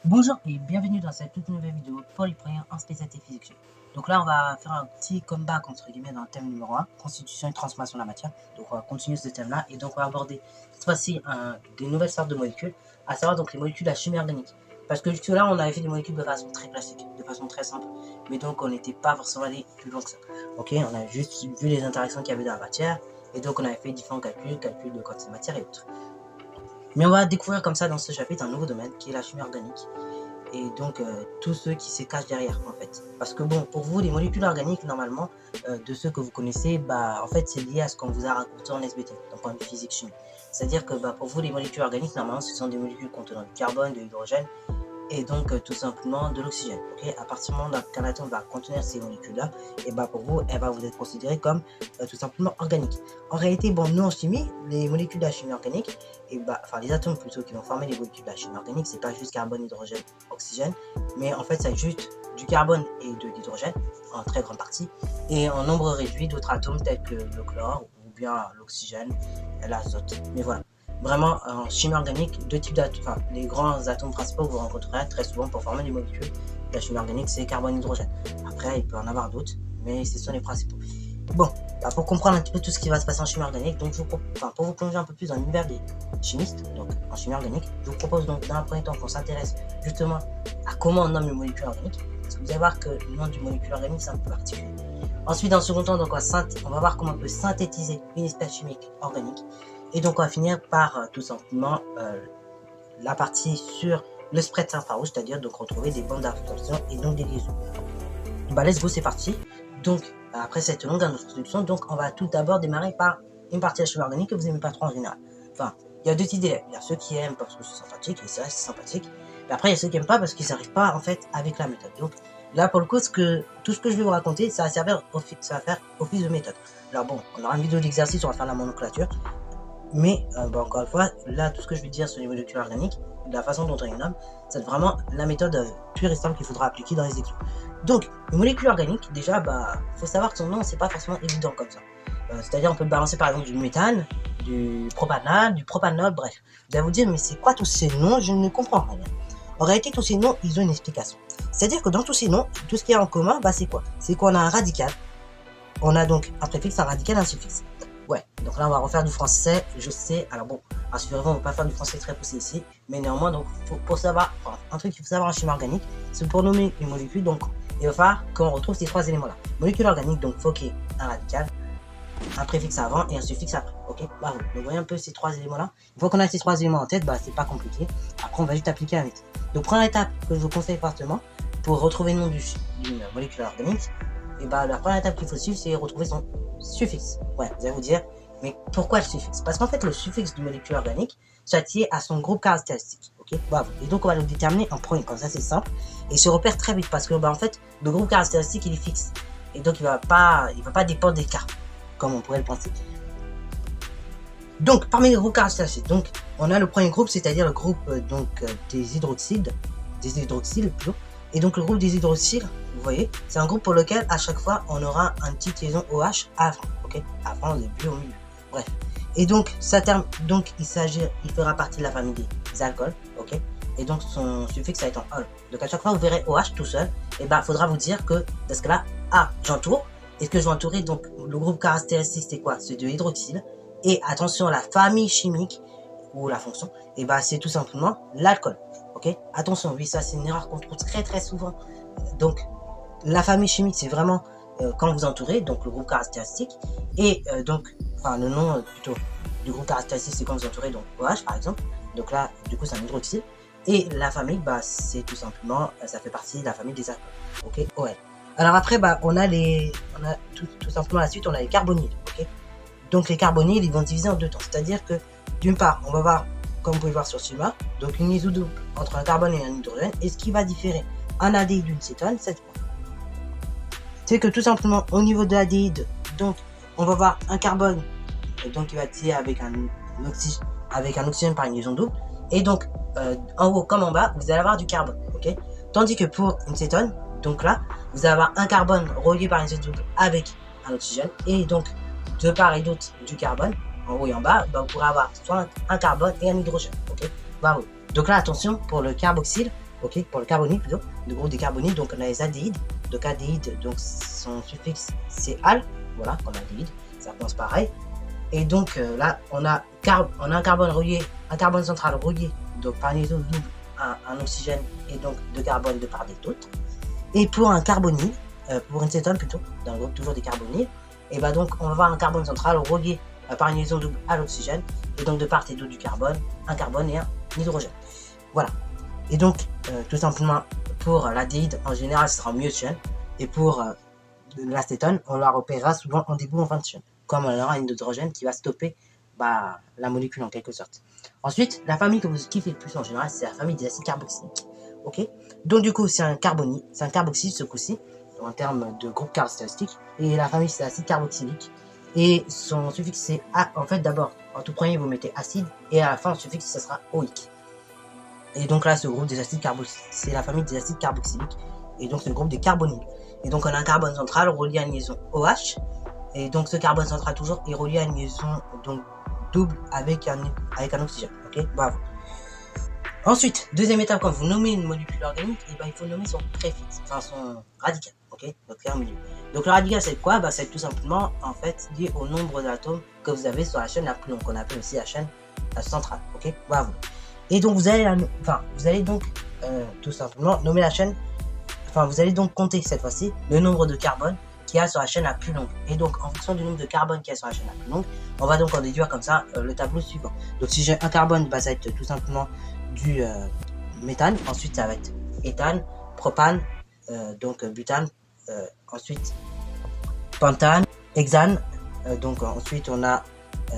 Bonjour et bienvenue dans cette toute nouvelle vidéo pour les premiers en spécialité physique. Donc là on va faire un petit comeback entre guillemets dans le thème numéro 1, constitution et transformation de la matière. Donc on va continuer ce thème là et donc on va aborder cette fois-ci des nouvelles sortes de molécules, à savoir donc les molécules de la chimie organique. Parce que jusque là on avait fait des molécules de façon très classique, de façon très simple, mais donc on n'était pas forcément allé plus loin que ça. Ok, on a juste vu les interactions qu'il y avait dans la matière et donc on avait fait différents calculs de quantité de matière et autres. Mais on va découvrir comme ça dans ce chapitre un nouveau domaine qui est la chimie organique. Et donc tous ceux qui se cachent derrière en fait. Parce que bon, pour vous, les molécules organiques, normalement, de ceux que vous connaissez, en fait c'est lié à ce qu'on vous a raconté en SBT, d'un point de vue physique chimie. C'est-à-dire que pour vous, les molécules organiques, normalement, ce sont des molécules contenant du carbone, de l'hydrogène, et donc tout simplement de l'oxygène. Okay, à partir du moment qu'un atome va contenir ces molécules-là, et pour vous, elle va vous être considérée comme tout simplement organique. En réalité, nous en chimie, les molécules de la chimie organique, enfin les atomes plutôt qui vont former les molécules de la chimie organique, c'est pas juste carbone, hydrogène, oxygène, mais en fait c'est juste du carbone et de l'hydrogène en très grande partie, et en nombre réduit d'autres atomes tels que le chlore ou bien l'oxygène, l'azote. Mais voilà. Vraiment, en chimie organique, deux types d'atomes, enfin, les grands atomes principaux que vous rencontrerez très souvent pour former les molécules de la chimie organique, c'est carbone et hydrogène. Après, il peut en avoir d'autres, mais ce sont les principaux. Bon, pour comprendre un petit peu tout ce qui va se passer en chimie organique, donc pour vous plonger un peu plus dans l'univers des chimistes, donc en chimie organique, je vous propose donc dans un premier temps qu'on s'intéresse justement à comment on nomme les molécules organiques, parce que vous allez voir que le nom du molécule organique c'est un peu particulier. Ensuite, dans le second temps, donc, on va voir comment on peut synthétiser une espèce chimique organique. Et donc on va finir par tout simplement la partie sur le spread infrarouge, c'est-à-dire donc retrouver des bandes d'absorption et donc des liaisons. Let's go, c'est parti. Donc après cette longue introduction, donc on va tout d'abord démarrer par une partie de la chimie organique que vous n'aimez pas trop en général. Enfin, il y a deux types d'élèves. Il y a ceux qui aiment parce que c'est sympathique et ça c'est sympathique. Et après il y a ceux qui n'aiment pas parce qu'ils n'arrivent pas en fait avec la méthode. Donc là pour le coup, tout ce que je vais vous raconter, ça va faire office de méthode. Alors bon, on aura une vidéo d'exercice, on va faire la nomenclature. Mais encore une fois, là tout ce que je vais dire sur les molécules organiques, de la façon dont on les nomme, c'est vraiment la méthode pure et simple qu'il faudra appliquer dans les exos. Donc, une molécule organique, déjà, faut savoir que son nom, c'est pas forcément évident comme ça. C'est-à-dire, on peut balancer par exemple du méthane, du propanal, du propanol, bref. Vous allez vous dire, mais c'est quoi tous ces noms? Je ne comprends rien. En réalité, tous ces noms, ils ont une explication. C'est-à-dire que dans tous ces noms, tout ce qu'il y a en commun, c'est quoi? C'est qu'on a un radical. On a donc un préfixe, un radical, un suffixe. Ouais, donc là on va refaire du français, je sais, alors bon, rassurez-vous, on ne va pas faire du français très poussé ici, mais néanmoins, donc pour savoir, un truc qu'il faut savoir en chimie organique, c'est pour nommer une molécule, donc il va falloir qu'on retrouve ces trois éléments-là. Molécule organique, donc faut qu'il y ait un radical, un préfixe avant et un suffixe après, ok? Donc vous voyez un peu ces trois éléments-là. Une fois qu'on a ces trois éléments en tête, c'est pas compliqué, après on va juste appliquer la méthode. Donc première étape que je vous conseille fortement, pour retrouver le nom d'une molécule organique, et la première étape qu'il faut suivre, c'est retrouver son suffixe. Ouais, vous allez vous dire, mais pourquoi le suffixe? Parce qu'en fait, le suffixe d'une molécule organique, c'est lié à son groupe caractéristique. Ok, et donc on va le déterminer en premier, comme ça c'est simple. Et il se repère très vite parce que en fait, le groupe caractéristique il est fixe. Et donc il va pas dépendre des cas, comme on pourrait le penser. Donc parmi les groupes caractéristiques, donc on a le premier groupe, c'est-à-dire le groupe des hydroxyles plutôt. Et donc le groupe des hydroxyles, vous voyez, c'est un groupe pour lequel à chaque fois on aura une petite liaison OH avant, ok, avant, au début, au milieu, bref. Et donc il fera partie de la famille des alcools, ok. Et donc son suffixe va être en ol. Donc à chaque fois vous verrez OH tout seul, et faudra vous dire que dans ce cas-là, j'entoure. Et ce que je vais entourer, donc le groupe caractéristique c'est quoi? C'est de hydroxyle. Et attention, la famille chimique ou la fonction, c'est tout simplement l'alcool. Ok, attention, oui, ça c'est une erreur qu'on trouve très très souvent. Donc la famille chimique c'est vraiment quand vous entourez, donc le groupe caractéristique, et le nom plutôt du groupe caractéristique c'est quand vous entourez, donc OH par exemple. Donc là, du coup, c'est un hydroxyle. Et la famille, c'est tout simplement, ça fait partie de la famille des alcools. Ok, OL. Alors après, on a tout simplement la suite, on a les carbonyles. Ok. Donc les carbonyles, ils vont diviser en deux temps. C'est-à-dire que d'une part, on va voir, comme vous pouvez voir sur ce schéma, donc une liaison double entre un carbone et un hydrogène. Et ce qui va différer un aldéhyde d'une cétone, c'est que tout simplement au niveau de l'aldéhyde, donc on va voir un carbone donc qui va être lié avec un oxygène par une liaison double. Et donc en haut comme en bas, vous allez avoir du carbone. Ok. Tandis que pour une cétone, donc là, vous allez avoir un carbone relié par une liaison double avec un oxygène. Et donc de part et d'autre du carbone, en haut et en bas, vous pourrez avoir soit un carbone et un hydrogène. Ok. Donc là, attention, pour le carboxyle, ok, pour le carbonyle plutôt, le groupe des carbonyles, donc on a les aldéhydes, donc aldéhyde, donc son suffixe c'est al, voilà, comme aldéhyde, ça pense pareil, et donc là on a un carbone relié, un carbone central relié, donc par liaison double à un oxygène, et donc deux carbones de part et d'autre, et pour un carbonyle, pour une cétone plutôt, dans le groupe toujours des carbonyles, et bah donc on va avoir un carbone central relié par une liaison double à l'oxygène, et donc de part et d'autre du carbone, un carbone et un hydrogène. Voilà. Et donc, tout simplement, pour l'aldéhyde, en général, ce sera en milieu de chaîne, et pour l'acétone, on la repérera souvent en début ou en fin de chaîne, comme on aura un hydrogène qui va stopper la molécule en quelque sorte. Ensuite, la famille que vous kiffez le plus en général, c'est la famille des acides carboxyliques. Ok. Donc du coup, c'est un carbonyle, c'est un carboxyle ce coup-ci, en termes de groupe caractéristique, et la famille c'est l'acide carboxylique. Et son suffixe c'est A. En fait, d'abord, en tout premier, vous mettez acide, et à la fin, le suffixe, ça sera oïque. Et donc là, ce groupe des acides carboxyliques, c'est la famille des acides carboxyliques, et donc c'est le groupe des carbonyles. Et donc on a un carbone central relié à une liaison OH, et donc ce carbone central toujours est relié à une liaison donc double avec un oxygène. Ok, bravo. Ensuite, deuxième étape, quand vous nommez une molécule organique, et ben, il faut nommer son préfixe, enfin son radical, ok, donc c'est un milieu. Donc le radical c'est quoi? Bah, c'est tout simplement en fait lié au nombre d'atomes que vous avez sur la chaîne la plus longue, qu'on appelle aussi la chaîne centrale, ok, bravo. Et donc vous allez donc tout simplement nommer la chaîne, enfin vous allez donc compter cette fois-ci le nombre de carbone qu'il y a sur la chaîne la plus longue. Et donc en fonction du nombre de carbone qu'il y a sur la chaîne la plus longue, on va donc en déduire comme ça le tableau suivant. Donc si j'ai un carbone, bah, ça va être tout simplement du méthane, ensuite ça va être éthane, propane, donc butane, ensuite pentane, hexane, donc ensuite on a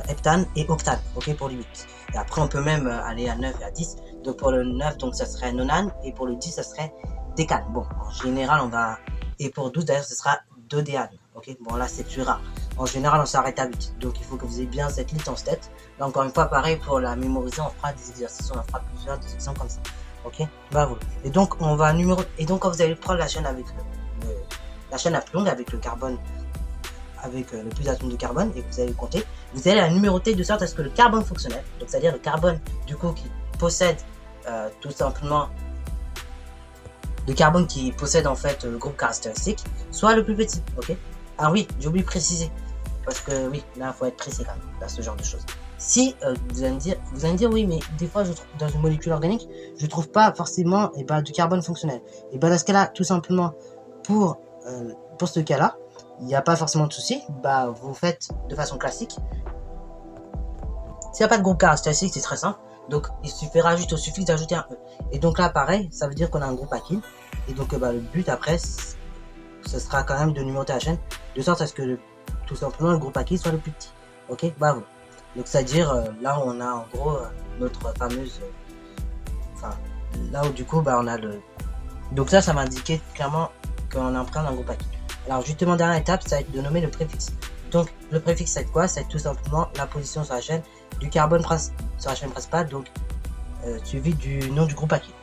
heptane et octane, ok, pour le 8. Et après on peut même aller à 9 et à 10. Donc pour le 9, donc ça serait nonane, et pour le 10 ça serait décane. Bon, en général on va, et pour 12 d'ailleurs ce sera dodéane, ok. Bon là c'est plus rare. En général on s'arrête à 8, donc il faut que vous ayez bien cette liste en tête. Là encore une fois pareil, pour la mémoriser on fera des exercices, on en fera plusieurs des exemples comme ça, ok. Bravo. Et donc on va et donc quand vous allez prendre la chaîne avec la chaîne la plus longue avec le carbone, avec le plus d'atomes de carbone, et vous allez le compter, vous allez la numéroter de sorte à ce que le carbone fonctionnel, donc c'est-à-dire le carbone du coup qui possède tout simplement le carbone qui possède en fait le groupe caractéristique, soit le plus petit, ok. Ah oui, j'ai oublié de préciser, parce que oui, là il faut être précis quand même, dans ce genre de choses. Si vous allez me dire oui, mais des fois je trouve dans une molécule organique, je trouve pas forcément du carbone fonctionnel. Et ben dans ce cas-là, tout simplement pour ce cas-là, il n'y a pas forcément de souci, bah vous faites de façon classique. S'il n'y a pas de groupe caractéristique, c'est très simple. Donc il suffira juste au suffixe d'ajouter un E. Et donc là pareil, ça veut dire qu'on a un groupe alkyle. Et donc le but après, ce sera quand même de numéroter la chaîne, de sorte à ce que tout simplement le groupe alkyle soit le plus petit. Ok, bravo. Donc c'est-à-dire là où on a en gros notre fameuse, là où du coup on a le. Donc ça va indiquer clairement qu'on est en train d'un groupe alkyle. Alors justement dernière étape, ça va être de nommer le préfixe. Donc le préfixe c'est quoi? C'est tout simplement la position sur la chaîne du carbone sur la chaîne principale, donc suivi du nom du groupe alkyle.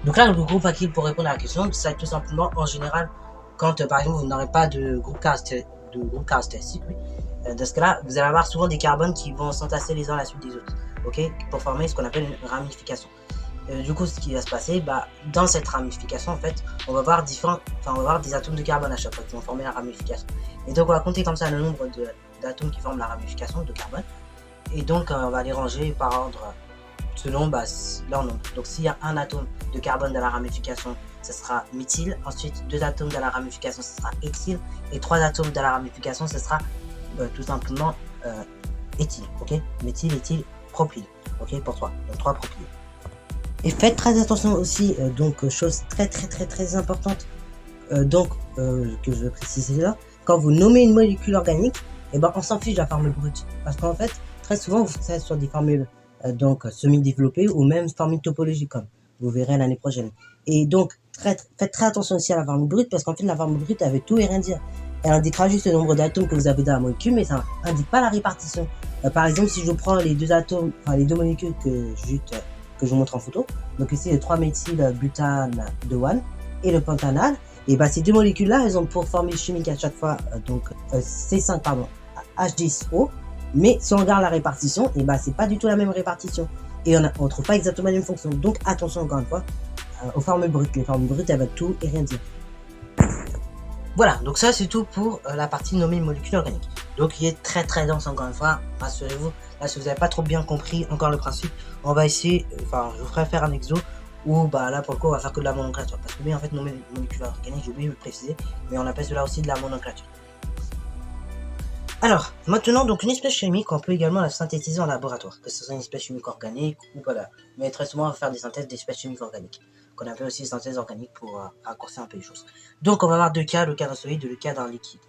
Donc là le groupe alkyle, pour répondre à la question, ça va être tout simplement en général quand par exemple vous n'aurez pas de groupe caractéristique, oui, dans ce cas-là vous allez avoir souvent des carbones qui vont s'entasser les uns à la suite des autres, ok, pour former ce qu'on appelle une ramification. Du coup, ce qui va se passer, dans cette ramification, en fait, on va voir des atomes de carbone à chaque fois qui vont former la ramification. Et donc, on va compter comme ça le nombre d'atomes qui forment la ramification de carbone. Et donc, on va les ranger par ordre selon leur nombre. Donc, s'il y a un atome de carbone dans la ramification, ce sera méthyle. Ensuite, 2 atomes dans la ramification, ce sera éthyle. Et 3 atomes dans la ramification, ce sera tout simplement éthyle. Ok, méthyle, éthyle, propyle. Ok, pour 3. Donc, 3 propyles. Et faites très attention aussi, donc chose très importante, que je vais préciser là, quand vous nommez une molécule organique, et on s'en fiche de la formule brute, parce qu'en fait très souvent vous faites ça sur des formules semi-développées ou même formules topologiques, comme vous verrez l'année prochaine. Et donc faites très attention aussi à la formule brute, parce qu'en fait la formule brute elle veut tout et rien dire. Elle indiquera juste le nombre d'atomes que vous avez dans la molécule, mais ça indique pas la répartition. Par exemple, si je prends les deux atomes, les deux molécules que je vous montre en photo, donc ici le 3-méthylbutane de 1 et le pentanal, et ces deux molécules là elles ont pour formule chimique à chaque fois C5 H10O, mais si on regarde la répartition, et c'est pas du tout la même répartition, et on trouve pas exactement la même fonction. Donc attention encore une fois, aux formes brutes. Les formes brutes, elles veulent tout et rien dire. Voilà, donc ça c'est tout pour la partie nommée molécules organiques. Donc il est très très dense encore une fois, rassurez-vous. Là si vous n'avez pas trop bien compris encore le principe, on va essayer, enfin je vous ferai faire un exo où bah là pour le coup on va faire que de la nomenclature. Parce que oui en fait nommé molécules organiques, j'ai oublié de le préciser, mais on appelle cela aussi de la nomenclature. Alors, maintenant, donc une espèce chimique, on peut également la synthétiser en laboratoire, que ce soit une espèce chimique organique ou pas là. Mais très souvent, on va faire des synthèses d'espèces chimiques organiques, qu'on appelle aussi synthèse organique pour raccourcir un peu les choses. Donc, on va avoir deux cas, le cas d'un solide et le cas d'un liquide.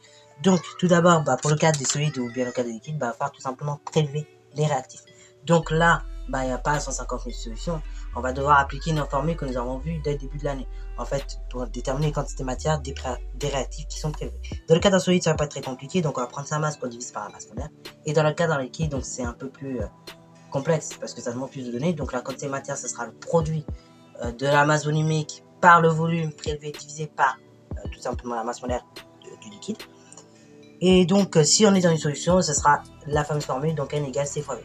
Donc, tout d'abord, bah, pour le cas des solides ou bien le cas des liquides, bah, il va falloir tout simplement prélever les réactifs. Donc là, bah, il n'y a pas 150 000 solutions. On va devoir appliquer nos formules que nous avons vues dès le début de l'année. En fait, pour déterminer les quantités de matière des réactifs qui sont prélevés. Dans le cas d'un solide, ça va pas être très compliqué, donc on va prendre sa masse qu'on divise par la masse molaire. Et dans le cas d'un liquide, donc c'est un peu plus complexe parce que ça demande plus de données. Donc la quantité de matière, ce sera le produit de la masse volumique par le volume prélevé divisé par tout simplement la masse molaire du liquide. Et donc, si on est dans une solution, ce sera la fameuse formule, donc N égale C fois V.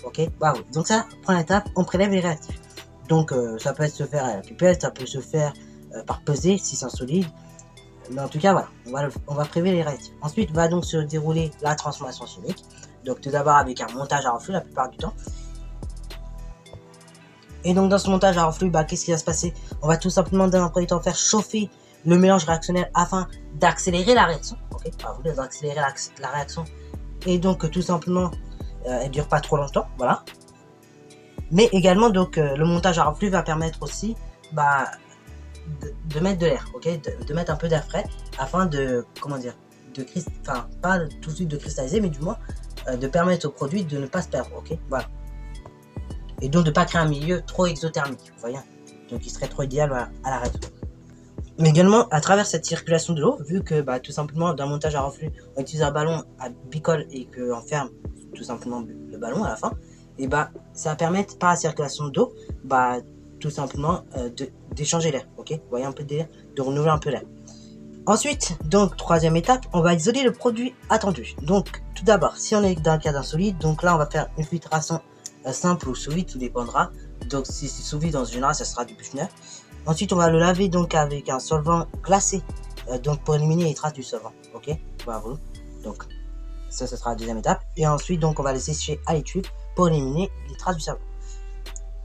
Ok, bravo. Donc ça, première étape, on prélève les réactifs. Donc ça peut se faire à la pipette, ça peut se faire par pesée si c'est un solide. Mais en tout cas, voilà, on va prélever les réactifs. Ensuite, va donc se dérouler la transformation chimique. Donc tout d'abord avec un montage à reflux la plupart du temps. Et donc dans ce montage à reflux, bah, qu'est-ce qui va se passer? On va tout simplement dans un premier temps faire chauffer le mélange réactionnel afin d'accélérer la réaction. Ok, d'accélérer la réaction. Et donc tout simplement, elle dure pas trop longtemps, voilà. Mais également, donc, le montage à reflux va permettre aussi bah, de mettre de l'air, ok, de mettre un peu d'air frais afin de, comment dire, enfin, pas tout de suite de cristalliser, mais du moins de permettre au produit de ne pas se perdre, ok, voilà. Et donc de ne pas créer un milieu trop exothermique, vous voyez, donc il serait trop idéal voilà, à la réaction. Mais également, à travers cette circulation de l'eau, vu que bah, tout simplement d'un montage à reflux, on utilise un ballon à bicole et qu'on ferme tout simplement le ballon à la fin, et bah ça va permettre par la circulation d'eau, bah tout simplement d'échanger l'air, ok, vous voyez un peu d'air, de renouveler un peu l'air. Ensuite, donc troisième étape, on va isoler le produit attendu. Donc tout d'abord, si on est dans le cas d'un solide, donc là on va faire une filtration simple ou sous vide, tout dépendra. Donc si c'est sous vide en général, ça sera du Buchner. Ensuite, on va le laver donc avec un solvant glacé, donc pour éliminer les traces du solvant, ok, bravo. Donc ça, ce sera la deuxième étape. Et ensuite, donc on va le sécher à l'étude pour éliminer les traces du savon.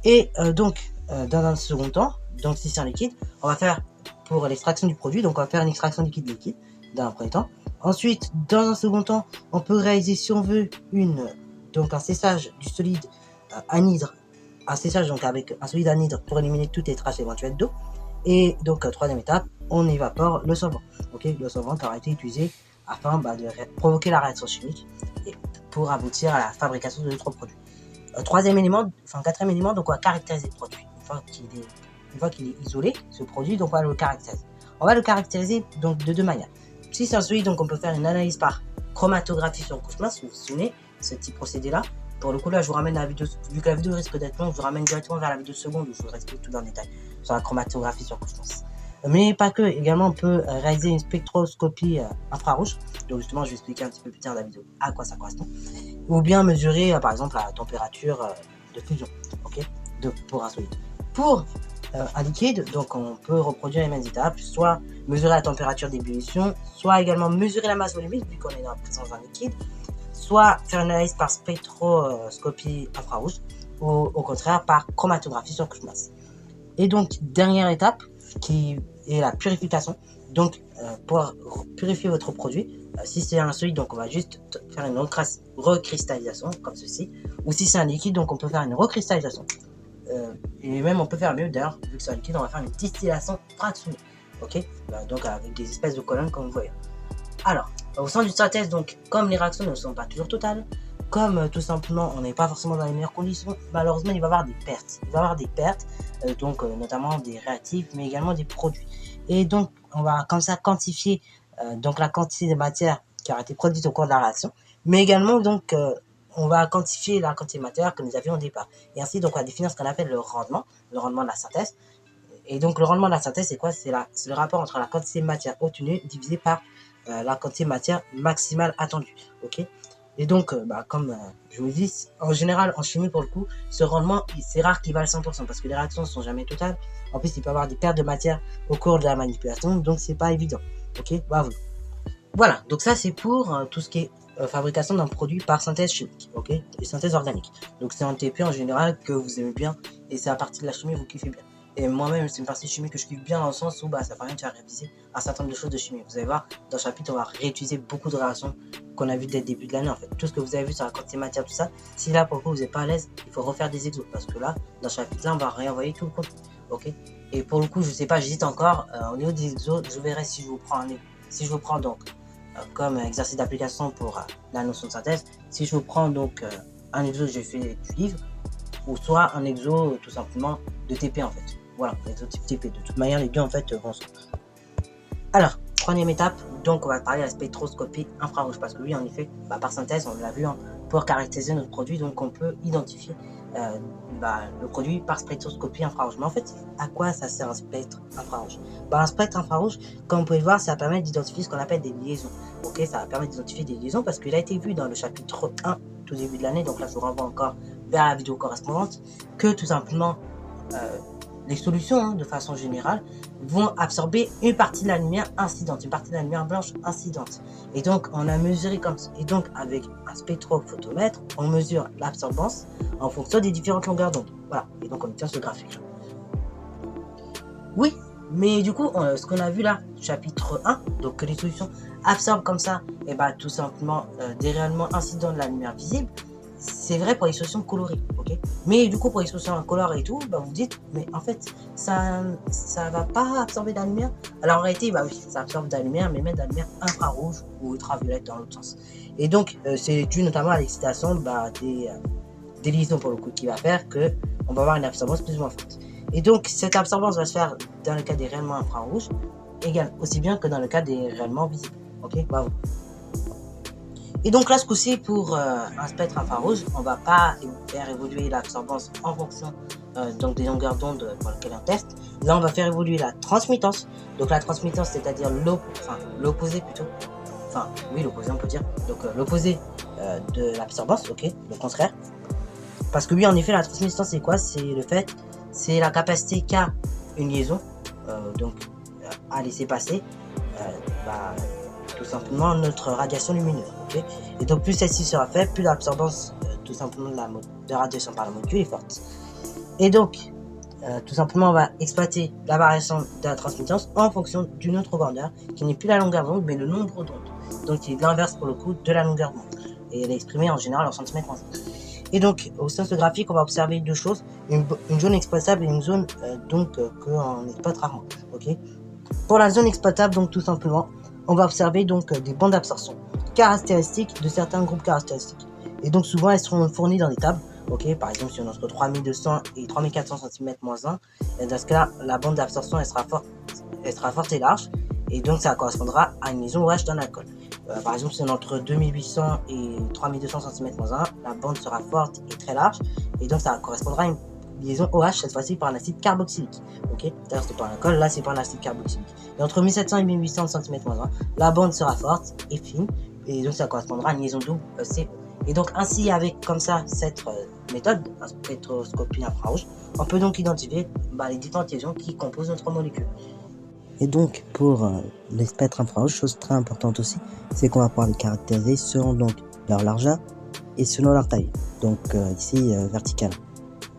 Et donc, dans un second temps, donc si c'est un liquide, on va faire pour l'extraction du produit, donc on va faire une extraction liquide-liquide dans un premier temps. Ensuite, dans un second temps, on peut réaliser, si on veut, donc un séchage du solide anhydre, un séchage donc avec un solide anhydre pour éliminer toutes les traces éventuelles d'eau. Et donc, troisième étape, on évapore le solvant. Ok, le solvant qui aura été utilisé afin de provoquer la réaction chimique et pour aboutir à la fabrication de notre produit. Troisième élément, enfin quatrième élément, donc on va caractériser le produit. Une fois qu'il est isolé, ce produit, donc on va le caractériser. On va le caractériser donc de deux manières. Si c'est un solide, donc on peut faire une analyse par chromatographie sur couche mince, vous vous souvenez, ce petit procédé-là. Pour le coup, là, je vous ramène la vidéo, vu que la vidéo risque d'être longue, je vous ramène directement vers la vidéo seconde où je vous explique tout dans le détail sur la chromatographie sur couche mince. Mais pas que, également, on peut réaliser une spectroscopie infrarouge. Donc, justement, je vais expliquer un petit peu plus tard dans la vidéo à quoi ça correspond. Ou bien mesurer, par exemple, la température de fusion, ok, pour un solide. Pour un liquide, donc on peut reproduire les mêmes étapes, soit mesurer la température d'ébullition, soit également mesurer la masse volumique, vu qu'on est dans la présence d'un liquide, soit faire une analyse par spectroscopie infrarouge, ou au contraire par chromatographie sur couche mince. Et donc, dernière étape, qui est la purification. Donc, pour purifier votre produit, si c'est un solide, donc on va juste faire une recristallisation, comme ceci. Ou si c'est un liquide, donc on peut faire une recristallisation. Et même on peut faire mieux, d'ailleurs, vu que c'est un liquide, on va faire une distillation fractionnée. Ok, donc avec des espèces de colonnes, comme vous voyez. Alors, au sein d'une synthèse, donc, comme les réactions ne sont pas toujours totales, comme tout simplement on n'est pas forcément dans les meilleures conditions, malheureusement il va y avoir des pertes. Il va y avoir des pertes, donc notamment des réactifs, mais également des produits. Et donc on va comme ça quantifier donc la quantité de matière qui a été produite au cours de la réaction, mais également donc on va quantifier la quantité de matière que nous avions au départ. Et ainsi donc on va définir ce qu'on appelle le rendement de la synthèse. Et donc le rendement de la synthèse c'est quoi? C'est le rapport entre la quantité de matière obtenue divisé par la quantité de matière maximale attendue. Ok. Et donc, comme je vous dis, en général, en chimie, pour le coup, ce rendement, c'est rare qu'il vaille 100% parce que les réactions ne sont jamais totales. En plus, il peut y avoir des pertes de matière au cours de la manipulation, donc c'est pas évident. Ok, bravo. Voilà, donc ça, c'est pour tout ce qui est fabrication d'un produit par synthèse chimique, ok, et synthèse organique. Donc c'est un TP en général que vous aimez bien, et c'est la partie de la chimie que vous kiffez bien. Et moi-même, c'est une partie chimique que je kiffe bien dans le sens où ça permet de faire réviser un certain nombre de choses de chimie. Vous allez voir, dans ce chapitre, on va réutiliser beaucoup de réactions qu'on a vues dès le début de l'année en fait. Tout ce que vous avez vu sur la quantité matière, tout ça, si là pour le coup vous n'êtes pas à l'aise, il faut refaire des exos. Parce que là, dans ce chapitre-là, on va réenvoyer tout le contenu, ok. Et pour le coup, je sais pas, j'hésite encore. Au niveau des exos, je verrai si je vous prends donc comme exercice d'application pour la notion de synthèse, si je vous prends donc un exo que j'ai fait du livre, ou soit un exo tout simplement de TP en fait. Voilà, l'exo type TP. De toute manière, les deux en fait vont se... Alors, troisième étape, donc on va parler de la spectroscopie infrarouge, parce que oui, en effet, par synthèse, on l'a vu, pour caractériser notre produit, donc on peut identifier le produit par spectroscopie infrarouge. Mais en fait, à quoi ça sert un spectre infrarouge? Un spectre infrarouge, comme vous pouvez le voir, ça permet d'identifier ce qu'on appelle des liaisons. Ok, ça va permettre d'identifier des liaisons parce qu'il a été vu dans le chapitre 1, tout début de l'année, donc là je vous renvoie encore vers la vidéo correspondante, que tout simplement les solutions, de façon générale, vont absorber une partie de la lumière incidente, une partie de la lumière blanche incidente. Et donc, on a mesuré comme ça. Et donc, avec un spectrophotomètre, on mesure l'absorbance en fonction des différentes longueurs d'onde. Voilà. Et donc, on obtient ce graphique. Oui, mais du coup, ce qu'on a vu là, chapitre 1, donc que les solutions absorbent comme ça, et tout simplement des rayonnements incidents de la lumière visible. C'est vrai pour les solutions colorées, ok. Mais du coup, pour les solutions incolores et tout, vous dites, mais en fait, ça va pas absorber de la lumière. Alors en réalité, oui, ça absorbe de la lumière, mais même de la lumière infrarouge ou ultraviolette dans l'autre sens. Et donc, c'est dû notamment à l'excitation des liaisons pour le coup, qui va faire que on va avoir une absorbance plus ou moins forte. Et donc, cette absorbance va se faire dans le cas des rayonnements infrarouges, également aussi bien que dans le cas des rayonnements visibles, ok. Bravo. Et donc là, ce coup-ci, pour un spectre infrarouge, on va pas faire évoluer l'absorbance en fonction donc des longueurs d'onde pour lesquelles on teste. Là, on va faire évoluer la transmittance. Donc la transmittance, c'est-à-dire l'opposé plutôt. Enfin, oui, l'opposé, on peut dire. Donc l'opposé de l'absorbance, ok, le contraire. Parce que oui, en effet, la transmittance, c'est quoi? C'est la capacité qu'a une liaison, à laisser passer, tout simplement notre radiation lumineuse, ok. Et donc plus celle-ci sera faible, plus l'absorbance tout simplement de radiation par la molécule est forte. Et donc tout simplement on va exploiter la variation de la transmittance en fonction d'une autre grandeur qui n'est plus la longueur d'onde mais le nombre d'ondes, donc qui est l'inverse pour le coup de la longueur d'onde, et elle est exprimée en général en centimètres moins. Et donc au sein de ce graphique on va observer deux choses, une zone exploitable et une zone qu'on exploite rarement, ok. Pour la zone exploitable, donc tout simplement on va observer donc des bandes d'absorption caractéristiques de certains groupes caractéristiques. Et donc souvent elles seront fournies dans des tables. Ok, par exemple si on a entre 3200 et 3400 cm-1, et dans ce cas la bande d'absorption elle sera forte et large. Et donc ça correspondra à une liaison OH d'un alcool. Par exemple si on est entre 2800 et 3200 cm-1, la bande sera forte et très large. Et donc ça correspondra à une liaison OH cette fois-ci par un acide carboxylique. Ok, d'ailleurs c'était pas un alcool, là c'est pas un acide carboxylique. Et entre 1700 et 1800 cm-1, la bande sera forte et fine, et donc ça correspondra à une liaison double CO. Et donc ainsi, avec comme ça cette méthode, la spectroscopie infrarouge, on peut donc identifier les différentes liaisons qui composent notre molécule. Et donc pour les spectres infrarouges, chose très importante aussi, c'est qu'on va pouvoir les caractériser selon donc leur largeur et selon leur taille. Donc ici verticale.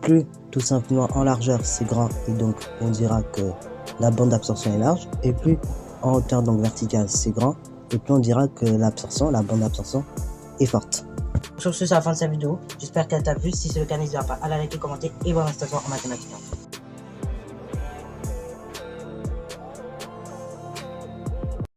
Plus tout simplement en largeur c'est grand, et donc on dira que la bande d'absorption est large, et plus en hauteur donc verticale c'est grand, et plus on dira que la bande d'absorption est forte. Sur ce, c'est la fin de cette vidéo. J'espère qu'elle t'a plu. Si c'est le cas, n'hésite pas à la liker, commenter et voir l'instation en mathématiques.